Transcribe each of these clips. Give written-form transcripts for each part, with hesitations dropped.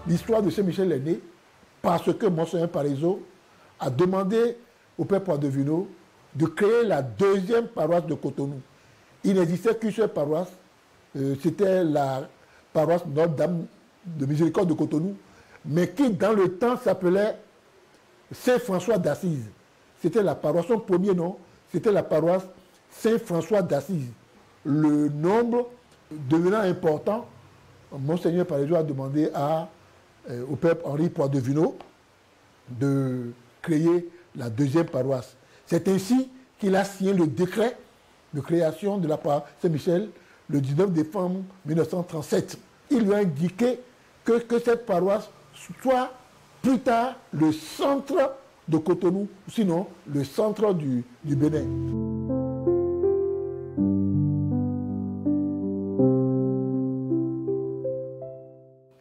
l'histoire de Saint-Michel est née parce que Monseigneur Parisot a demandé au Père Poidevino de créer la deuxième paroisse de Cotonou. Il n'existait qu'une seule paroisse, c'était la paroisse Notre-Dame de Miséricorde de Cotonou, mais qui dans le temps s'appelait Saint-François d'Assise. C'était la paroisse, son premier nom, c'était la paroisse Saint-François d'Assise. Le nombre devenant important, Monseigneur Parisot a demandé au Père Henri Poidevino de créer la deuxième paroisse. C'est ainsi qu'il a signé le décret de création de la paroisse Saint-Michel le 19 décembre 1937. Il lui a indiqué que cette paroisse soit plus tard le centre de Cotonou, sinon le centre du Bénin.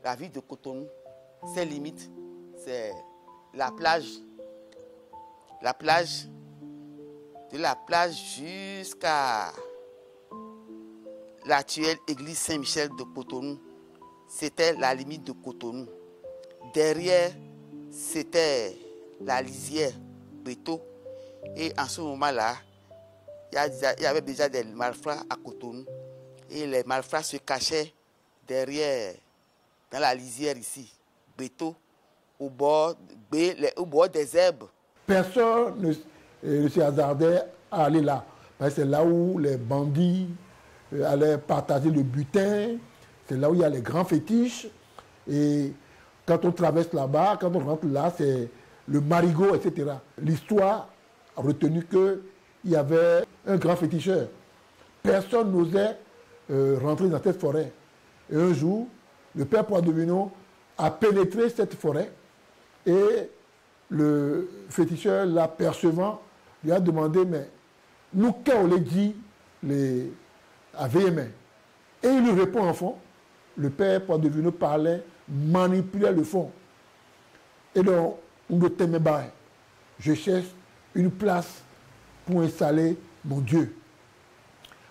La ville de Cotonou, ses limites, c'est la plage. La plage, de la plage jusqu'à l'actuelle église Saint-Michel de Cotonou, c'était la limite de Cotonou. Derrière, c'était la lisière Beto. Et en ce moment-là, il y avait déjà des malfrats à Cotonou. Et les malfrats se cachaient derrière, dans la lisière ici, Beto, au bord des herbes. Personne ne s'est hasardé à aller là. C'est là où les bandits allaient partager le butin, c'est là où il y a les grands fétiches. Et quand on traverse là-bas, quand on rentre là, c'est le marigot, etc. L'histoire a retenu qu'il y avait un grand féticheur. Personne n'osait rentrer dans cette forêt. Et un jour, le Père Poidevino a pénétré cette forêt et le féticheur, l'apercevant, lui a demandé, mais nous, qu'est-ce qu'on dit les AVM? Et il lui répond en fond. Le Père Poidevino parlait, manipulait le fond. Et donc, on ne t'aimait pas. Je cherche une place pour installer mon Dieu.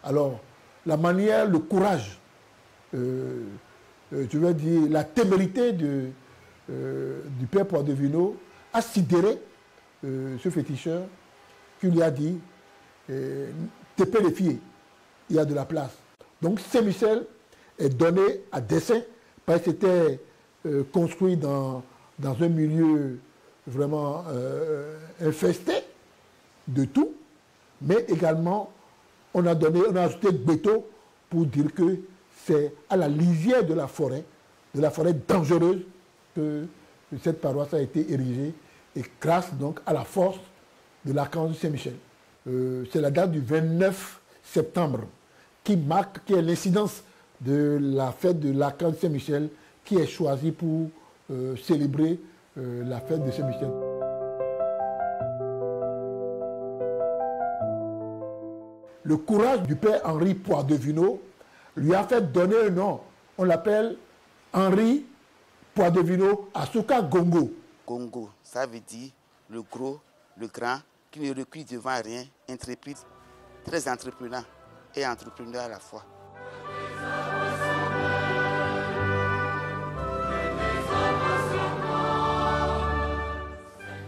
Alors, la manière, le courage, je veux dire, la témérité du Père Poidevino a sidéré ce féticheur qui lui a dit t'es pas les filles, il y a de la place. Donc Saint-Michel est donné à dessein parce que c'était construit dans un milieu vraiment infesté de tout, mais également on a ajouté Beto pour dire que c'est à la lisière de la forêt dangereuse que cette paroisse a été érigée et grâce donc à la force de l'archange Saint-Michel. C'est la date du 29 septembre qui est l'incidence de la fête de l'archange Saint-Michel qui est choisie pour célébrer la fête de Saint-Michel. Le courage du Père Henri Poidevino lui a fait donner un nom. On l'appelle Henri Poidevino Asuka Gongo. Gongo, ça veut dire le gros, le grand, qui ne recule devant rien, intrépide, très entreprenant et entrepreneur à la fois.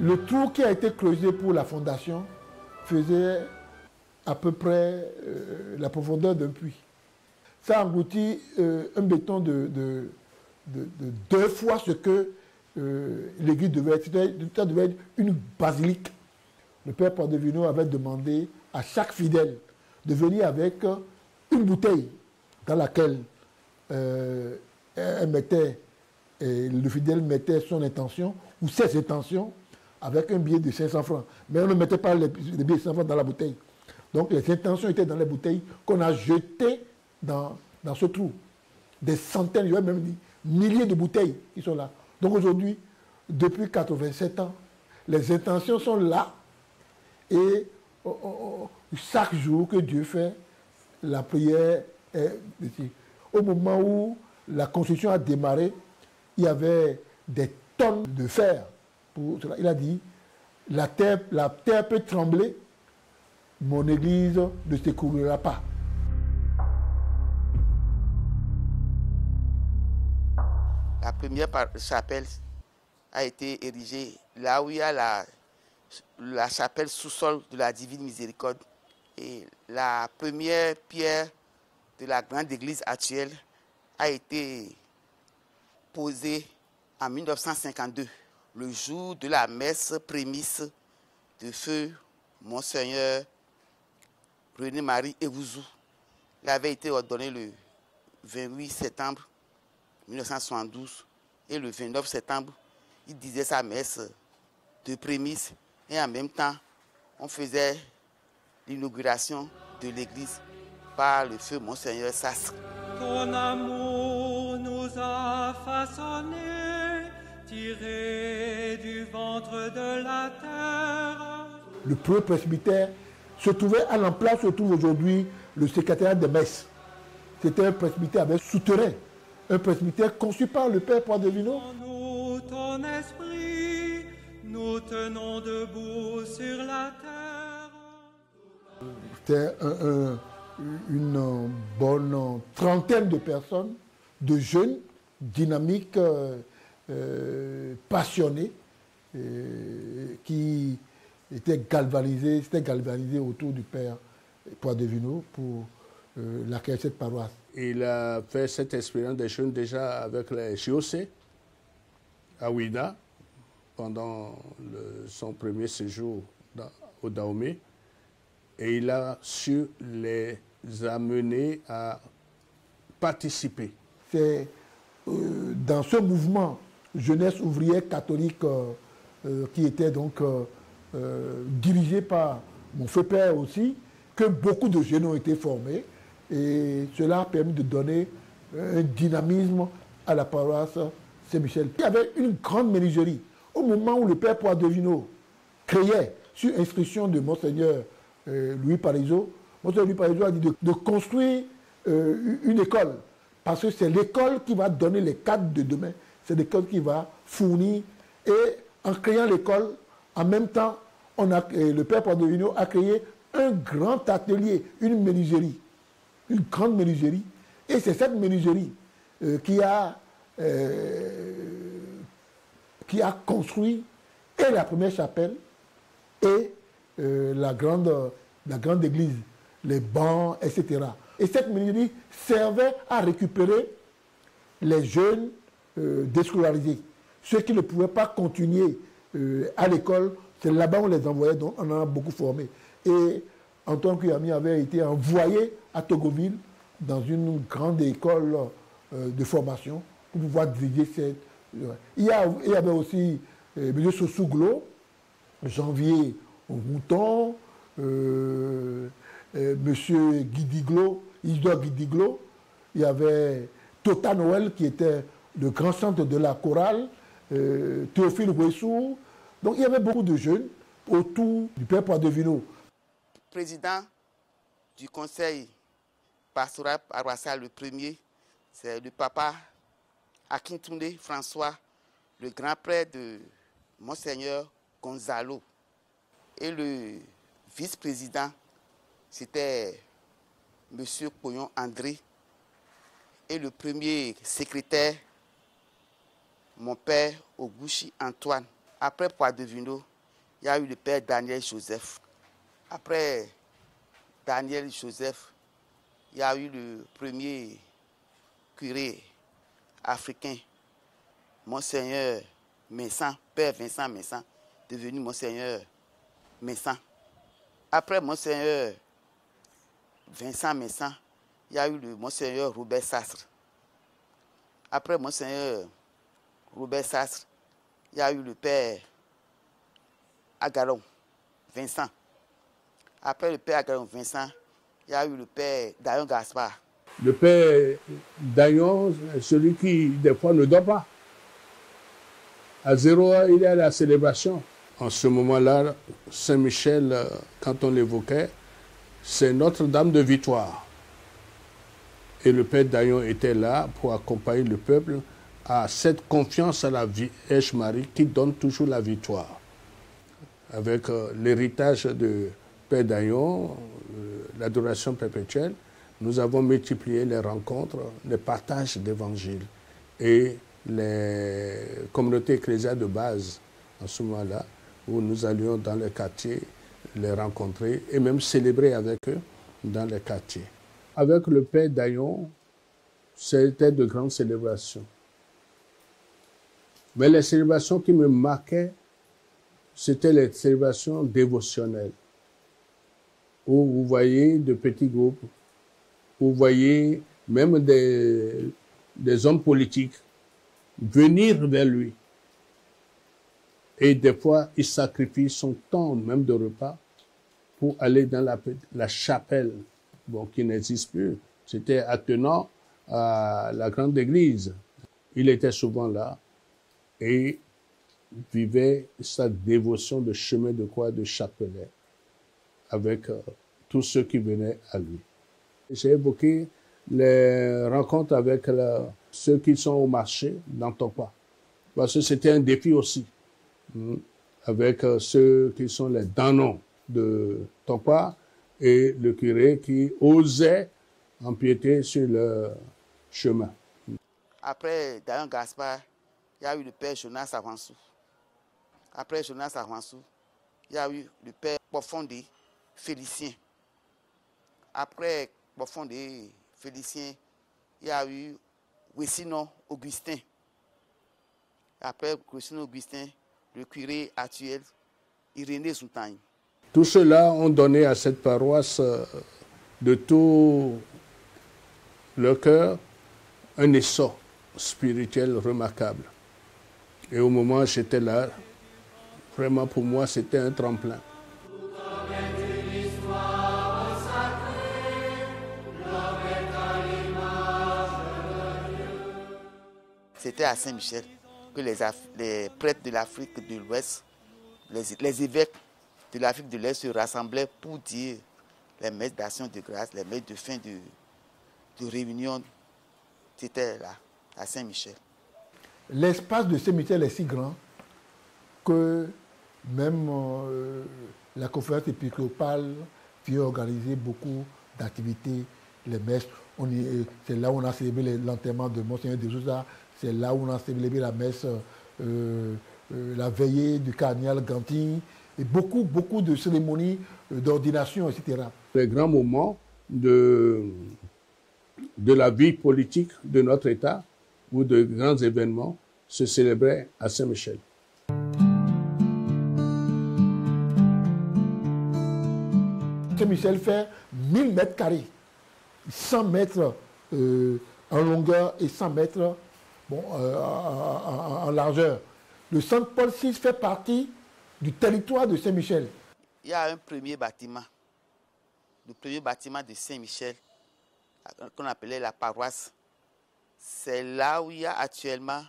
Le trou qui a été creusé pour la fondation faisait à peu près la profondeur d'un puits. Ça engloutit un béton de 2 fois ce que l'église devait être. Ça devait être une basilique. Le Père Poidevino avait demandé à chaque fidèle de venir avec une bouteille dans laquelle le fidèle mettait son intention ou ses intentions avec un billet de 500 francs. Mais on ne mettait pas les billets de 500 francs dans la bouteille. Donc les intentions étaient dans les bouteilles qu'on a jetées dans ce trou. Des centaines, je vais même dire, milliers de bouteilles qui sont là. Donc aujourd'hui, depuis 87 ans, les intentions sont là et chaque jour que Dieu fait, la prière est ici. Au moment où la construction a démarré, il y avait des tonnes de fer. Pour cela. Il a dit, la terre peut trembler, mon église ne s'écroulera pas. La première chapelle a été érigée là où il y a la chapelle sous-sol de la Divine Miséricorde. Et la première pierre de la grande église actuelle a été posée en 1952, le jour de la messe prémisse de feu Monseigneur René-Marie Evouzou. Il avait été ordonné le 28 septembre 1972 et le 29 septembre, il disait sa messe de prémisse et en même temps, on faisait l'inauguration de l'église par le feu Monseigneur Sastre. Ton amour nous a façonnés, tirés du ventre de la terre. Le premier presbytère se trouvait à l'emplacement où se trouve aujourd'hui le secrétariat de Metz. C'était un presbytère avec souterrain, un presbytère conçu par le Père Poidevino. En nous ton esprit, nous tenons debout sur la terre. C'était une bonne trentaine de personnes, de jeunes, dynamiques, passionnés, qui étaient galvanisés autour du Père Poidevino pour l'accueil de cette paroisse. Il a fait cette expérience des jeunes déjà avec les JOC à Ouida pendant son premier séjour au Dahomey. Et il a su les amener à participer. C'est dans ce mouvement jeunesse ouvrière catholique qui était donc dirigé par mon frère père aussi, que beaucoup de jeunes ont été formés. Et cela a permis de donner un dynamisme à la paroisse Saint-Michel. Il y avait une grande menuiserie. Au moment où le Père Poidevino créait, sur instruction de Monseigneur Louis Parisot, Monseigneur Louis Parisot a dit de construire une école. Parce que c'est l'école qui va donner les cadres de demain. C'est l'école qui va fournir. Et en créant l'école, en même temps, le Père Poidevino a créé un grand atelier, une menuiserie. Une grande menuiserie. Et c'est cette menuiserie qui a construit et la première chapelle et la grande église, les bancs, etc. Et cette menuiserie servait à récupérer les jeunes déscolarisés. Ceux qui ne pouvaient pas continuer à l'école, c'est là-bas on les envoyait, donc on en a beaucoup formé. Et Antoine Kuyami avait été envoyé à Togoville dans une grande école de formation pour pouvoir diriger cette... Il y avait aussi M. Sosouglo, Janvier Mouton, M. Guidiglo, Isidore Guidiglo. Il y avait Tota Noël qui était le grand centre de la chorale, Théophile Ouessou. Donc il y avait beaucoup de jeunes autour du Père Poidevino. Président du conseil pastoral paroissial, le premier, c'est le papa Akintunde François, le grand-père de Monseigneur Gonzalo. Et le vice-président, c'était M. Poyon André. Et le premier secrétaire, mon père Ogouchi Antoine. Après Poidevino, il y a eu le père Daniel Joseph. Après Daniel Joseph, il y a eu le premier curé africain, Monseigneur Messan, Père Vincent Messan, devenu Monseigneur Messan. Après Monseigneur Vincent Messan, il y a eu le Monseigneur Robert Sastre. Après Monseigneur Robert Sastre, il y a eu le Père Agaron Vincent. Après le Père Agaron Vincent, il y a eu le Père Dayon Gaspard. Le Père Dayon, celui qui, des fois, ne dort pas. À 0 heure, il est à la célébration. En ce moment-là, Saint-Michel, quand on l'évoquait, c'est Notre-Dame de Victoire. Et le Père Dayon était là pour accompagner le peuple à cette confiance à la Vierge Marie qui donne toujours la victoire. Avec l'héritage de Père Dayon, l'adoration perpétuelle, nous avons multiplié les rencontres, les partages d'évangiles. Et les communautés ecclésiales de base en ce moment-là, où nous allions dans les quartiers les rencontrer et même célébrer avec eux dans les quartiers. Avec le père Dayon, c'était de grandes célébrations. Mais les célébrations qui me marquaient, c'était les célébrations dévotionnelles, où vous voyez de petits groupes, où vous voyez même des hommes politiques venir vers lui. Et des fois, il sacrifie son temps même de repas pour aller dans la chapelle, bon, qui n'existe plus. C'était attenant à la grande église. Il était souvent là et vivait sa dévotion de chemin de croix de chapelet avec tous ceux qui venaient à lui. J'ai évoqué les rencontres avec ceux qui sont au marché dans Tokwa, parce que c'était un défi aussi, avec ceux qui sont les danons de Tokwa et le curé qui osait empiéter sur le chemin. Après Dayon Gaspard, il y a eu le père Jonas Avansou. Après Jonas Avansou, il y a eu le père Pofondé Félicien. Après Pofondé Félicien, il y a eu Wessino Augustin. Après Wessino Augustin, le curé actuel, Irénée Zoutagne. Tous ceux-là ont donné à cette paroisse de tout leur cœur un essor spirituel remarquable. Et au moment où j'étais là, vraiment pour moi, c'était un tremplin. C'était à Saint-Michel que les prêtres de l'Afrique de l'Ouest, les évêques de l'Afrique de l'Est se rassemblaient pour dire les messes d'action de grâce, les messes de fin de réunion. C'était là, à Saint-Michel. L'espace de Saint-Michel est si grand que même la conférence épiscopale vient organiser beaucoup d'activités, les messes. C'est là où on a célébré l'enterrement de Monseigneur de Sousa, c'est là où on a célébré la messe, la veillée du cardinal Ganti, et beaucoup de cérémonies d'ordination, etc. Les grands moments de la vie politique de notre État ou de grands événements se célébraient à Saint-Michel. Saint-Michel fait 1000 mètres carrés, 100 mètres en longueur et 100 mètres en largeur. Le centre Paul VI fait partie du territoire de Saint-Michel. Il y a un premier bâtiment, le premier bâtiment de Saint-Michel, qu'on appelait la paroisse. C'est là où il y a actuellement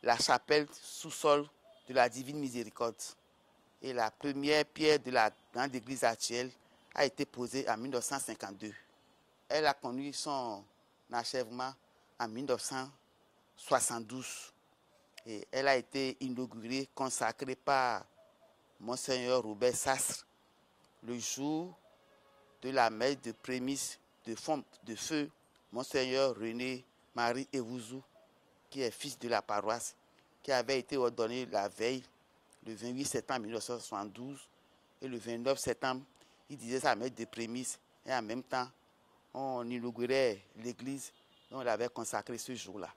la chapelle sous-sol de la Divine Miséricorde. Et la première pierre de la grande église actuelle a été posée en 1952. Elle a connu son achèvement en 1972. Et elle a été inaugurée, consacrée par Monseigneur Robert Sastre le jour de la messe de prémisse de feu Monseigneur René Marie Ewouzou, qui est fils de la paroisse, qui avait été ordonné la veille, le 28 septembre 1972, et le 29 septembre, il disait sa messe de prémisse, et en même temps, on inaugurait l'église, et on l'avait consacrée ce jour-là.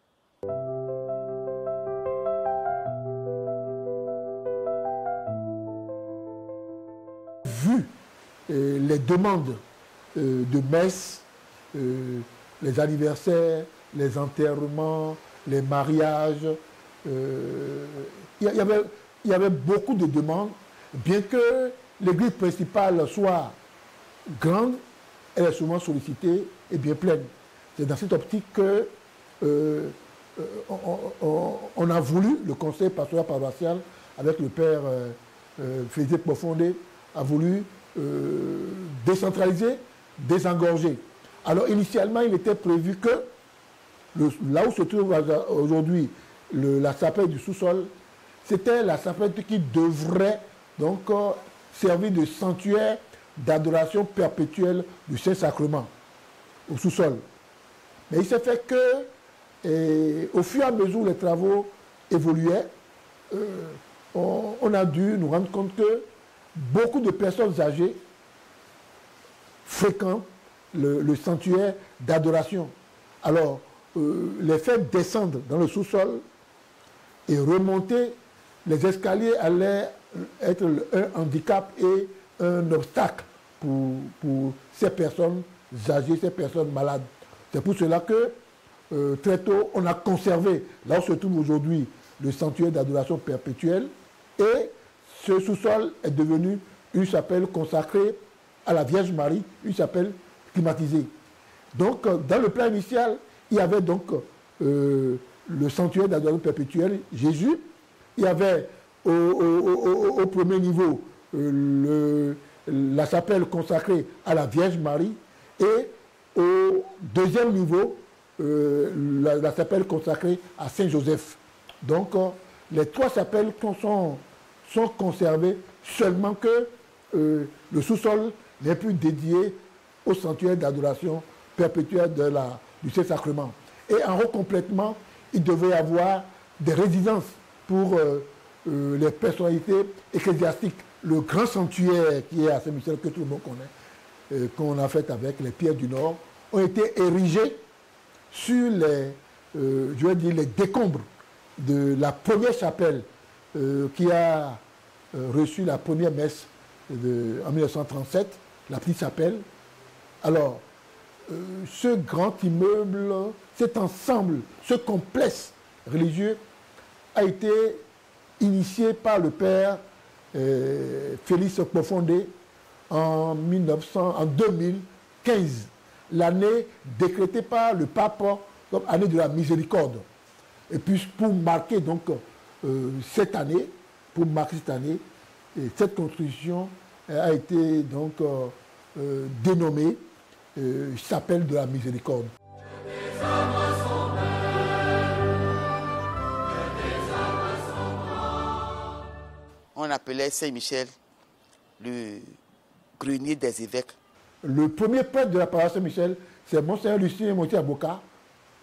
Vu les demandes de messe, les anniversaires, les enterrements, les mariages, il y avait beaucoup de demandes, bien que l'église principale soit grande, elle est souvent sollicitée et bien pleine. C'est dans cette optique que on a voulu, le conseil pastoral paroissial, avec le père Philippe Pofondé, a voulu décentraliser, désengorger. Alors initialement, il était prévu que là où se trouve aujourd'hui la chapelle du sous-sol, c'était la chapelle qui devrait donc servir de sanctuaire d'adoration perpétuelle du Saint-Sacrement au sous-sol. Mais il s'est fait que Et au fur et à mesure où les travaux évoluaient, on a dû nous rendre compte que beaucoup de personnes âgées fréquentent le sanctuaire d'adoration. Alors, les faire descendre dans le sous-sol et remonter les escaliers allait être un handicap et un obstacle pour ces personnes âgées, ces personnes malades. C'est pour cela que très tôt, on a conservé, là où se trouve aujourd'hui le sanctuaire d'adoration perpétuelle, et ce sous-sol est devenu une chapelle consacrée à la Vierge Marie, une chapelle climatisée. Donc, dans le plan initial, il y avait donc le sanctuaire d'adoration perpétuelle, Jésus. Il y avait au premier niveau la chapelle consacrée à la Vierge Marie, et au deuxième niveau, la chapelle consacrée à Saint-Joseph. Donc, les trois chapelles sont conservées, seulement que le sous-sol n'est plus dédié au sanctuaire d'adoration perpétuelle du Saint-Sacrement. Et en recomplètement, il devait y avoir des résidences pour les personnalités ecclésiastiques. Le grand sanctuaire qui est à Saint-Michel, que tout le monde connaît, qu'on a fait avec les pierres du Nord, ont été érigés sur les décombres de la première chapelle qui a reçu la première messe en 1937, la petite chapelle. Alors, ce grand immeuble, cet ensemble, ce complexe religieux a été initié par le père Félix Profondé en 2015, l'année décrétée par le pape comme année de la miséricorde. Et puis pour marquer donc cette année, cette construction a été donc dénommée chapelle de la miséricorde. On appelait Saint-Michel le grenier des évêques. Le premier prêtre de la paroisse Saint-Michel, c'est Monseigneur Lucien Moutier Aboka,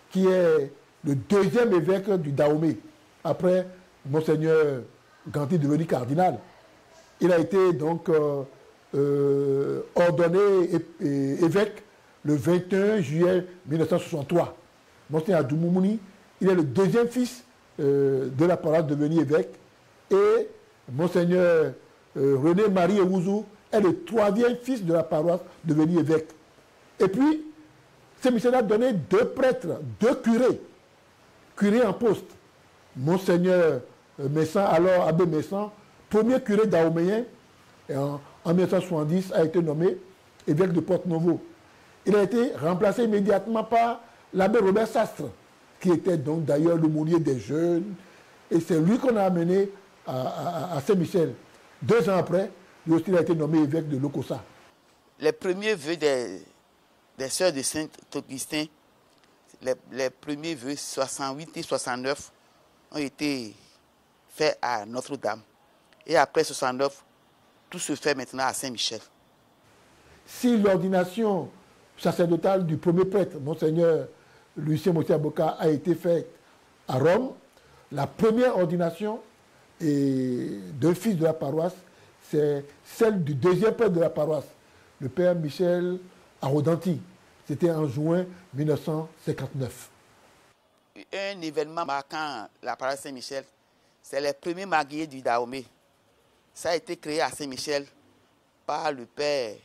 qui est le deuxième évêque du Dahomey, après Monseigneur Ganti devenu cardinal. Il a été donc ordonné évêque le 21 juillet 1963. Monseigneur Adoumouni, il est le deuxième fils de la paroisse devenu évêque, et Monseigneur René-Marie Ewouzou est le troisième fils de la paroisse devenu évêque. Et puis, Saint-Michel a donné deux prêtres, deux curés en poste. Monseigneur Messan, alors abbé Messan, premier curé dahoméen, en 1970 a été nommé évêque de Porte-Novo. Il a été remplacé immédiatement par l'abbé Robert Sastre, qui était donc d'ailleurs l'aumônier des jeunes, et c'est lui qu'on a amené à Saint-Michel. 2 ans après, lui aussi a été nommé évêque de Lokossa. Les premiers vœux des sœurs de Saint-Augustin, les premiers vœux 68 et 69 ont été faits à Notre-Dame. Et après 69, tout se fait maintenant à Saint-Michel. Si l'ordination sacerdotale du premier prêtre, Monseigneur Lucien Moutier Aboka, a été faite à Rome, la première ordination d'un fils de la paroisse, c'est celle du deuxième prêtre de la paroisse, le père Michel Arodanti. C'était en juin 1959. Un événement marquant la paroisse Saint-Michel, c'est les premiers marguilliers du Dahomey. Ça a été créé à Saint-Michel par le père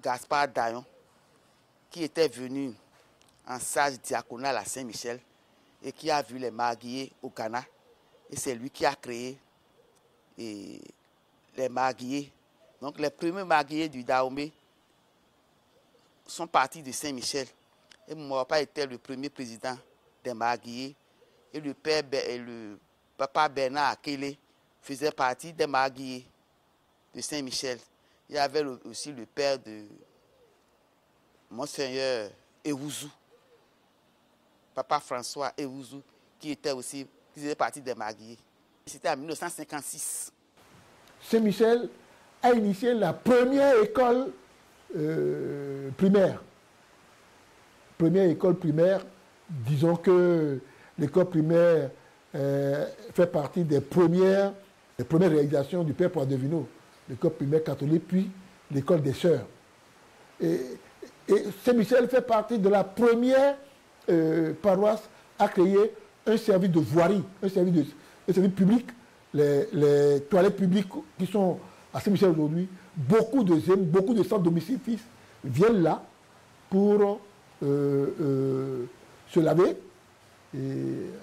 Gaspard Dayon, qui était venu en sage diaconal à Saint-Michel et qui a vu les marguilliers au Ghana. Et c'est lui qui a créé les marguilliers. Donc les premiers marguilliers du Dahomey sont partis de Saint-Michel. Et mon papa était le premier président des marguilliers. Et le papa Bernard Akele faisait partie des marguilliers de Saint-Michel. Il y avait aussi le père de Monseigneur Ewouzou, papa François Ewouzou, qui faisait partie des marguilliers. C'était en 1956. Saint-Michel a initié la première école primaire. Première école primaire disons que l'école primaire fait partie des premières réalisations du père Poidevinot, l'école primaire catholique, puis l'école des sœurs. Et Saint-Michel fait partie de la première paroisse à créer un service de voirie, un service public, les toilettes publiques qui sont à Saint-Michel aujourd'hui. Beaucoup de centres domicile fils viennent là pour se laver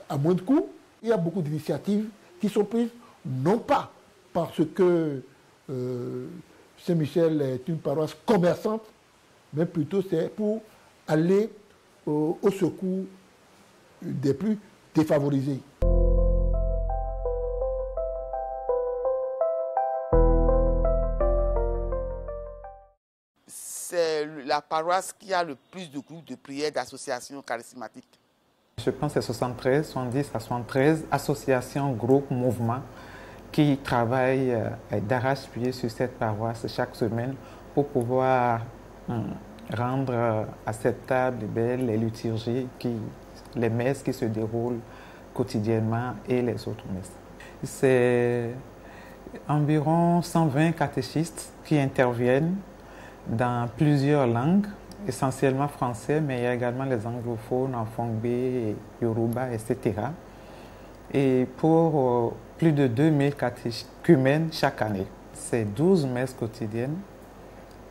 à moins de coûts. Il y a beaucoup d'initiatives qui sont prises, non pas parce que Saint-Michel est une paroisse commerçante, mais plutôt c'est pour aller au secours des plus défavorisés. C'est la paroisse qui a le plus de groupes de prière d'associations charismatiques. Je pense que c'est 73, 70 à 73 associations, groupes, mouvements qui travaillent d'arrache-pied sur cette paroisse chaque semaine pour pouvoir rendre acceptables et belles les liturgies, les messes qui se déroulent quotidiennement et les autres messes. C'est environ 120 catéchistes qui interviennent dans plusieurs langues, essentiellement français, mais il y a également les anglophones en Fongbe, Yoruba, etc. Et pour plus de 2000 catéchumènes chaque année. C'est 12 messes quotidiennes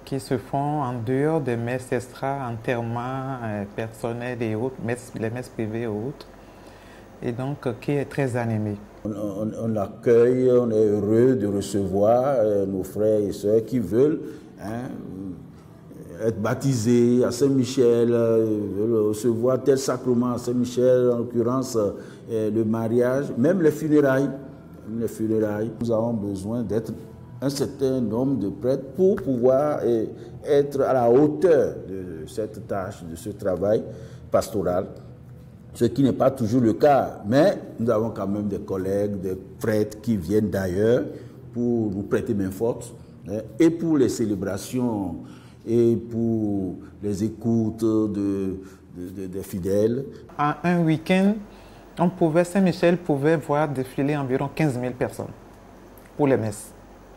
qui se font en dehors des messes extra, enterrements personnels et autres, les messes privées et autres, et donc qui est très animé. On accueille, on est heureux de recevoir nos frères et sœurs qui veulent être baptisés à Saint-Michel, recevoir tel sacrement à Saint-Michel, en l'occurrence le mariage, même les funérailles. Nous avons besoin d'être un certain nombre de prêtres pour pouvoir être à la hauteur de cette tâche, de ce travail pastoral, ce qui n'est pas toujours le cas. Mais nous avons quand même des collègues, des prêtres qui viennent d'ailleurs pour nous prêter main forte, et pour les célébrations et pour les écoutes des fidèles. En un week-end, Saint-Michel pouvait voir défiler environ 15 000 personnes pour les messes.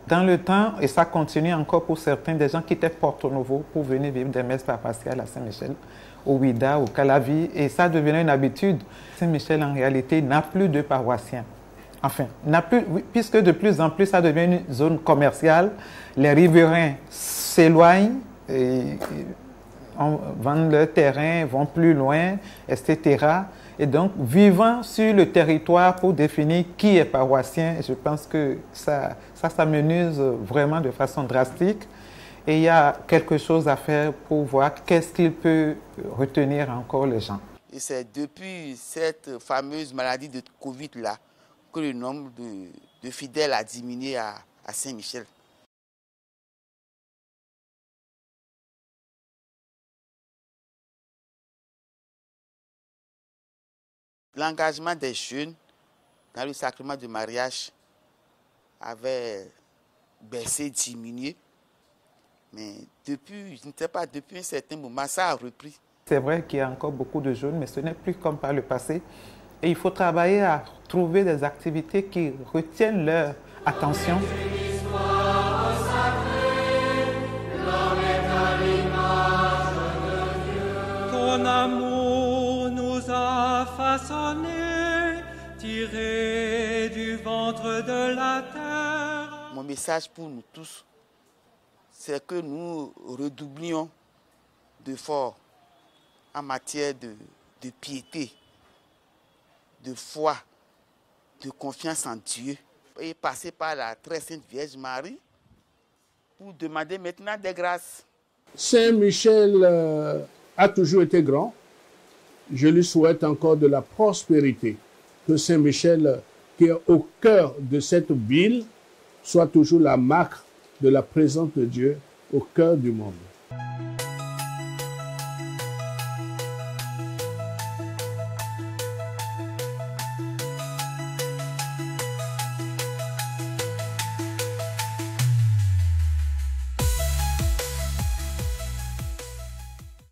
Dans le temps, et ça continue encore pour certains, des gens quittaient Porto Novo pour venir vivre des messes paroissiales à Saint-Michel, au Ouida, au Calavi, et ça devenait une habitude. Saint-Michel, en réalité, n'a plus de paroissiens. Enfin, puisque de plus en plus, ça devient une zone commerciale, les riverains s'éloignent, vendent leur terrain, vont plus loin, etc. Et donc, vivant sur le territoire pour définir qui est paroissien, je pense que ça s'amenuise vraiment de façon drastique. Et il y a quelque chose à faire pour voir qu'est-ce qu'il peut retenir encore les gens. Et c'est depuis cette fameuse maladie de Covid-là que le nombre de fidèles a diminué à Saint-Michel. L'engagement des jeunes dans le sacrement du mariage avait baissé, diminué. Mais depuis un certain moment, ça a repris. C'est vrai qu'il y a encore beaucoup de jeunes, mais ce n'est plus comme par le passé. Et il faut travailler à trouver des activités qui retiennent leur attention. Ton amour nous a façonnés, tirés du ventre de la terre. Mon message pour nous tous, c'est que nous redoublions d'efforts en matière de piété, de foi, de confiance en Dieu, et passer par la très sainte Vierge Marie pour demander maintenant des grâces. Saint-Michel a toujours été grand. Je lui souhaite encore de la prospérité. Que Saint-Michel, qui est au cœur de cette ville, soit toujours la marque de la présence de Dieu au cœur du monde.